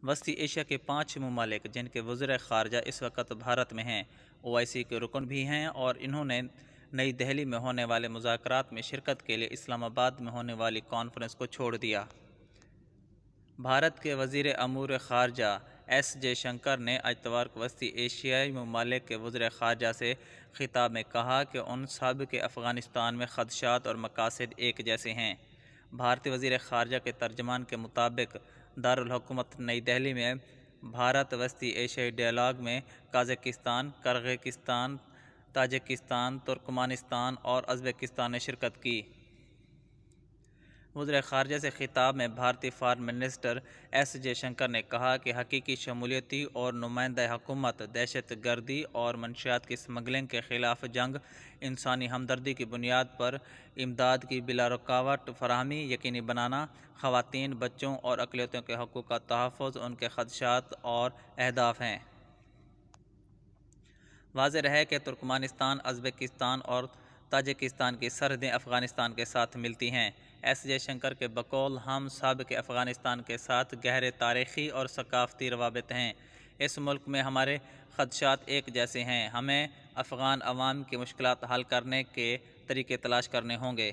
वस्ती एशिया के 5 ममालिक जिनके वज़ीर ख़ारजा इस वक्त भारत में हैं, OIC के रुकन भी हैं और इन्होंने नई दिल्ली में होने वाले मुज़ाकरात में शिरकत के लिए इस्लामाबाद में होने वाली कॉन्फ्रेंस को छोड़ दिया। भारत के वज़ीर अमूर ख़ारजा S जयशंकर ने इतवार को वस्ती एशियाई ममालिक के वज़ीर ख़ारजा से ख़िताब में कहा कि उन सब के अफ़ग़ानिस्तान में ख़दशात और मकासद एक जैसे हैं। भारतीय वज़ीर ख़ारजा के तर्जमान के मुताबिक दारुल हुकूमत नई दिल्ली में भारत वस्ती एशियाई डायलॉग में कज़ाकिस्तान, किर्गिज़स्तान, ताजिकिस्तान, तुर्कमानिस्तान और उज़्बेकिस्तान ने शिरकत की। वज़ीर ख़ारजा से ख़िताब में भारतीय फ़ॉरेन मिनिस्टर S जयशंकर ने कहा कि हकीकी शमूलियती और नुमाइंदा हुकूमत दहशत गर्दी और मंशियात की स्मगलिंग के ख़िलाफ़ जंग, इंसानी हमदर्दी की बुनियाद पर इमदाद की बिला रुकावट फराहमी यकीनी बनाना, ख़वातीन, बच्चों और अक़लियतों के हक़ूक़ का तहफ़्फ़ुज़ उनके ख़दशात और अहदाफ़ हैं। वाज़ेह है कि तुर्कमानिस्तान, उज़्बेकिस्तान और ताजिकिस्तान की सरहदें अफ़ग़ानिस्तान के साथ मिलती हैं। S जयशंकर के बकौल हम सब के अफ़ग़ानिस्तान के साथ गहरे तारीख़ी और सकाफ़ती रवाबित हैं। इस मुल्क में हमारे ख़दशात एक जैसे हैं। हमें अफ़ग़ान अवाम की मुश्किलात हल करने के तरीके तलाश करने होंगे।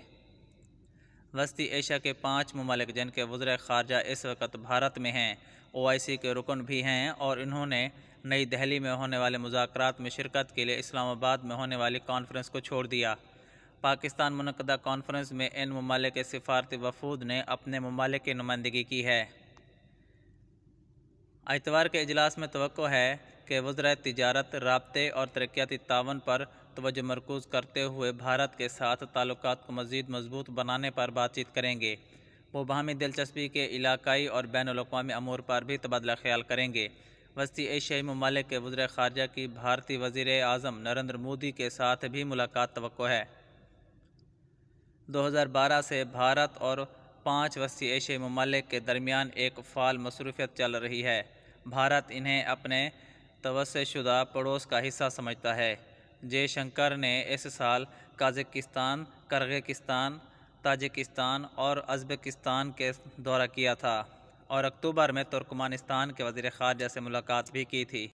वस्ती एशिया के 5 ममालिक जिनके वज़ीर ख़ारजा इस वक्त भारत में हैं, OIC के रुकन भी हैं और इन्होंने नई दिल्ली में होने वाले मुज़ाकरात में शिरकत के लिए इस्लामाबाद में होने वाली कॉन्फ्रेंस को छोड़ दिया। पाकिस्तान मुनक़दा कॉन्फ्रेंस में इन ममालिक के सिफारती वफ़ूद ने अपने ममालिक की नुमाइंदगी की है। इतवार के इजलास में तवक्को है कि वज़राए तिजारत, राब्ते और तरक्याती तावन पर तवज्जो मरकूज़ करते हुए भारत के साथ ताल्लुकात को मज़ीद मजबूत बनाने पर बातचीत करेंगे। वो बाहमी दिलचस्पी के इलाकाई और बैनुल-अक़वामी अमूर पर भी तबादला ख्याल करेंगे। वस्ती एशियाई ममालिक के वज़ीर ख़ारजा की भारतीय वज़ीर आज़म नरेंद्र मोदी के साथ भी मुलाकात तवक्को है। 2012 से भारत और 5 वस्ती एशियाई ममालिक के दरमियान एक फ़ाल मसरूफ़ियत चल रही है। भारत इन्हें अपने तवस्सुशुदा पड़ोस का हिस्सा समझता है। जयशंकर ने इस साल कज़ाकिस्तान, किर्गिज़स्तान, ताजिकिस्तान और उज़्बेकिस्तान के दौरा किया था और अक्टूबर में तुर्कमानिस्तान के वज़ीर ख़ारजा से मुलाकात भी की थी।